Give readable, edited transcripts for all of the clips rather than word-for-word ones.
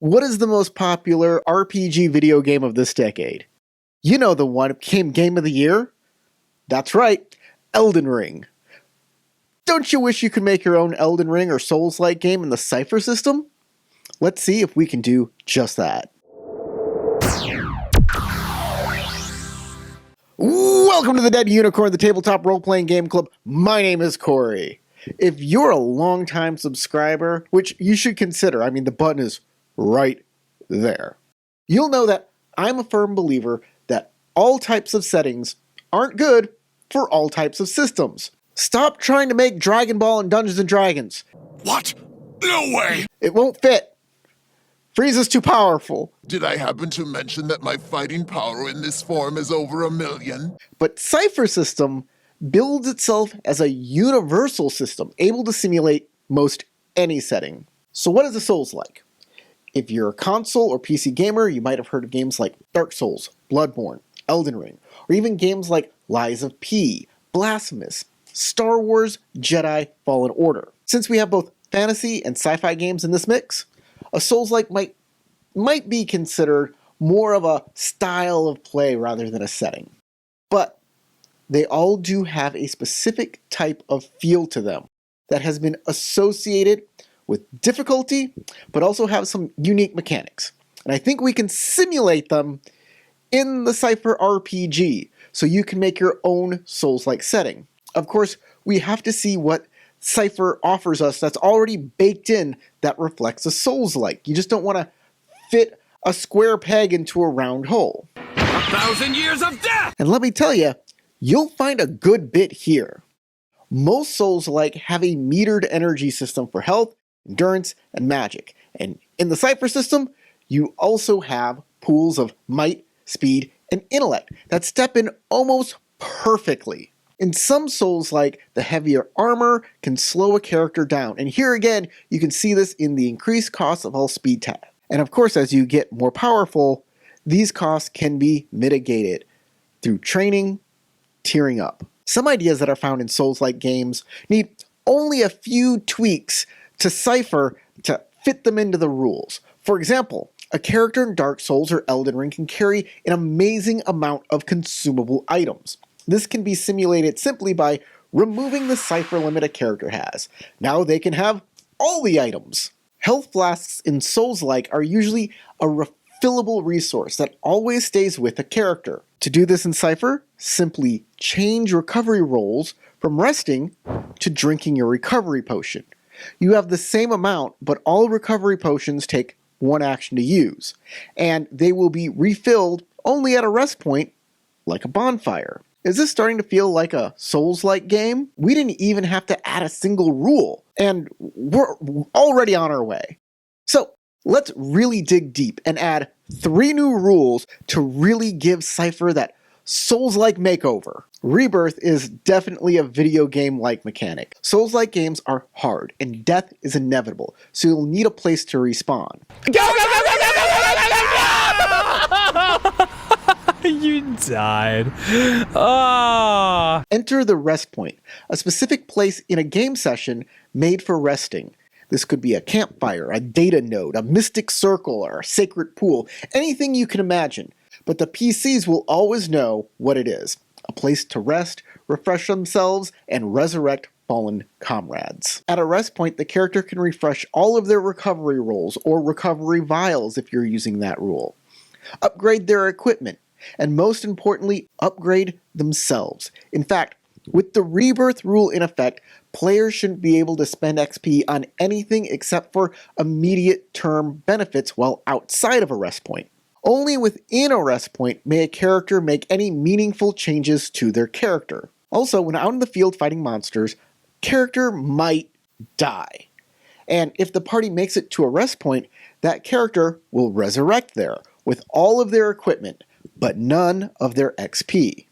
What is the most popular RPG video game of this decade? You know the one that became Game of the Year? That's right, Elden Ring. Don't you wish you could make your own Elden Ring or Souls-like game in the Cypher system? Let's see if we can do just that. Welcome to the Dead Unicorn, the tabletop role-playing game club. My name is Corey. If you're a long-time subscriber, which you should consider, I mean the button is right there, you'll know that I'm a firm believer that all types of settings aren't good for all types of systems. Stop trying to make Dragon Ball and Dungeons & Dragons. What? No way! It won't fit. Frieza's too powerful. Did I happen to mention that my fighting power in this form is over 1 million? But Cypher system builds itself as a universal system, able to simulate most any setting. So what is a Souls like? If you're a console or PC gamer, you might have heard of games like Dark Souls, Bloodborne, Elden Ring, or even games like Lies of P, Blasphemous, Star Wars, Jedi, Fallen Order. Since we have both fantasy and sci-fi games in this mix, a Souls-like might be considered more of a style of play rather than a setting. But they all do have a specific type of feel to them that has been associated with difficulty, but also have some unique mechanics. And I think we can simulate them in the Cypher RPG, so you can make your own Souls-like setting. Of course, we have to see what Cypher offers us that's already baked in that reflects a Souls-like. You just don't want to fit a square peg into a round hole. 1,000 years of death! And let me tell you, you'll find a good bit here. Most Souls-like have a metered energy system for health, endurance, and magic. And in the Cypher system, you also have pools of might, speed, and intellect that step in almost perfectly. In some Souls-like, the heavier armor can slow a character down, and here again, you can see this in the increased cost of all speed tab. And of course, as you get more powerful, these costs can be mitigated through training, tiering up. Some ideas that are found in Souls-like games need only a few tweaks to Cypher to fit them into the rules. For example, a character in Dark Souls or Elden Ring can carry an amazing amount of consumable items. This can be simulated simply by removing the Cypher limit a character has. Now they can have all the items. Health flasks in Souls-like are usually a refillable resource that always stays with a character. To do this in Cypher, simply change recovery rolls from resting to drinking your recovery potion. You have the same amount, but all recovery potions take one action to use, and they will be refilled only at a rest point, like a bonfire. Is this starting to feel like a Souls-like game? We didn't even have to add a single rule, and we're already on our way. So let's really dig deep and add 3 new rules to really give Cypher that Souls-like makeover. Rebirth is definitely a video game-like mechanic. Souls-like games are hard, and death is inevitable, so you'll need a place to respawn. You died. Ah. Enter the rest point, a specific place in a game session made for resting. This could be a campfire, a data node, a mystic circle, or a sacred pool, anything you can imagine. But the PCs will always know what it is. A place to rest, refresh themselves, and resurrect fallen comrades. At a rest point, the character can refresh all of their recovery rolls, or recovery vials if you're using that rule. Upgrade their equipment, and most importantly, upgrade themselves. In fact, with the rebirth rule in effect, players shouldn't be able to spend XP on anything except for immediate term benefits while outside of a rest point. Only within a rest point may a character make any meaningful changes to their character. Also, when out in the field fighting monsters, character might die. And if the party makes it to a rest point, that character will resurrect there with all of their equipment, but none of their XP.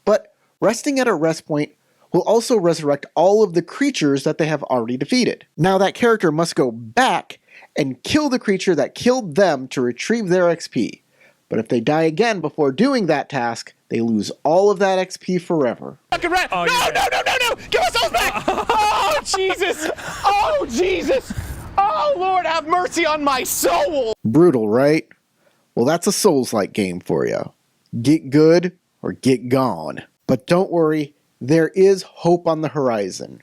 But resting at a rest point will also resurrect all of the creatures that they have already defeated. Now that character must go back and kill the creature that killed them to retrieve their XP. But if they die again before doing that task, they lose all of that XP forever. Fucking rat! Oh, No! Give us those back! Oh, Jesus! Oh, Jesus! Oh! Oh, Lord, have mercy on my soul! Brutal, right? Well, that's a Souls-like game for you. Get good or get gone. But don't worry, there is hope on the horizon.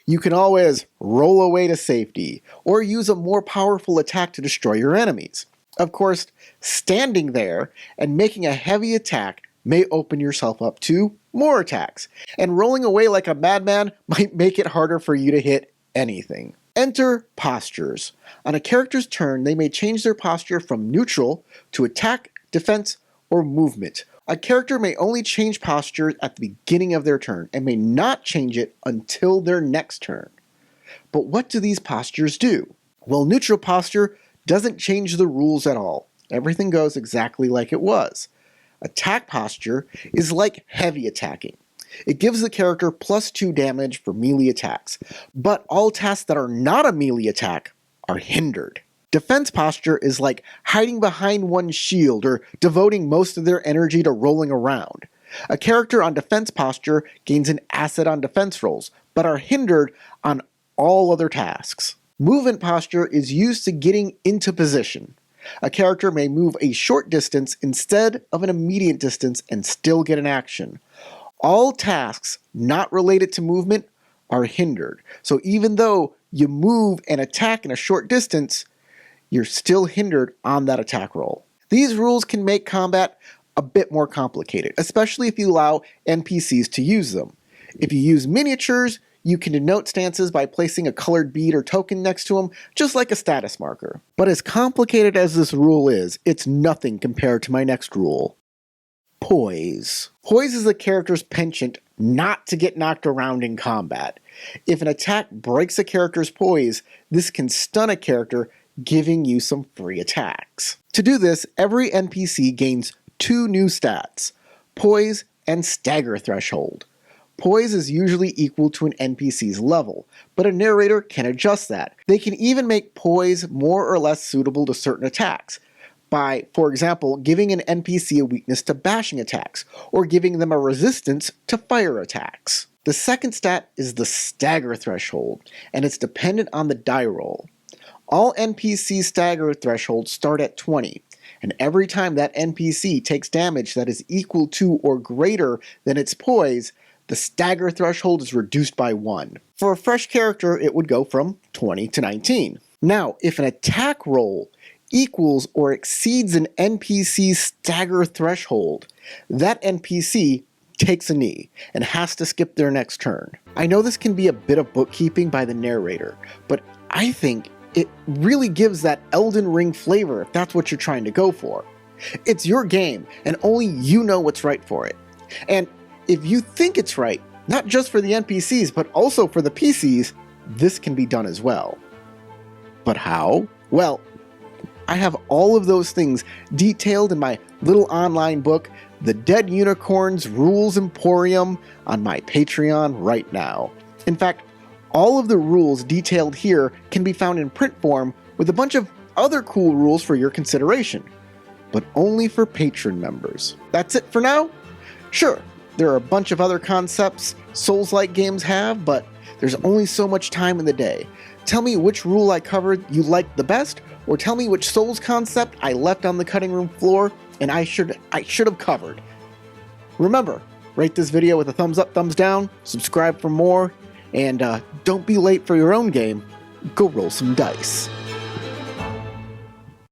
You can always roll away to safety, or use a more powerful attack to destroy your enemies. Of course, standing there and making a heavy attack may open yourself up to more attacks, and rolling away like a madman might make it harder for you to hit anything. Enter postures. On a character's turn, they may change their posture from neutral to attack, defense, or movement. A character may only change posture at the beginning of their turn, and may not change it until their next turn. But what do these postures do? Well, neutral posture doesn't change the rules at all. Everything goes exactly like it was. Attack posture is like heavy attacking. It gives the character +2 damage for melee attacks, but all tasks that are not a melee attack are hindered. Defense posture is like hiding behind one's shield or devoting most of their energy to rolling around. A character on defense posture gains an asset on defense rolls, but are hindered on all other tasks. Movement posture is used to getting into position. A character may move a short distance instead of an immediate distance and still get an action. All tasks not related to movement are hindered, so even though you move and attack in a short distance, you're still hindered on that attack roll. These rules can make combat a bit more complicated, especially if you allow NPCs to use them. If you use miniatures, you can denote stances by placing a colored bead or token next to them, just like a status marker. But as complicated as this rule is, it's nothing compared to my next rule. Poise. Poise is the character's penchant not to get knocked around in combat. If an attack breaks a character's poise, this can stun a character, giving you some free attacks. To do this, every NPC gains 2 new stats, Poise and Stagger Threshold. Poise is usually equal to an NPC's level, but a narrator can adjust that. They can even make poise more or less suitable to certain attacks, by, for example, giving an NPC a weakness to bashing attacks, or giving them a resistance to fire attacks. The second stat is the Stagger Threshold, and it's dependent on the die roll. All NPC stagger thresholds start at 20, and every time that NPC takes damage that is equal to or greater than its poise, the stagger threshold is reduced by 1. For a fresh character, it would go from 20 to 19. Now, if an attack roll equals or exceeds an NPC's stagger threshold, that NPC takes a knee and has to skip their next turn. I know this can be a bit of bookkeeping by the narrator, but I think it really gives that Elden Ring flavor if that's what you're trying to go for. It's your game, and only you know what's right for it. And if you think it's right, not just for the NPCs, but also for the PCs, this can be done as well. But how? Well, I have all of those things detailed in my little online book, The Dead Unicorn's Rules Emporium, on my Patreon right now. In fact, all of the rules detailed here can be found in print form with a bunch of other cool rules for your consideration, but only for Patreon members. That's it for now? Sure, there are a bunch of other concepts Souls-like games have, but there's only so much time in the day. Tell me which rule I covered you liked the best, or tell me which Souls concept I left on the cutting room floor and I should have covered. Remember, rate this video with a thumbs up, thumbs down, subscribe for more, and don't be late for your own game. Go roll some dice.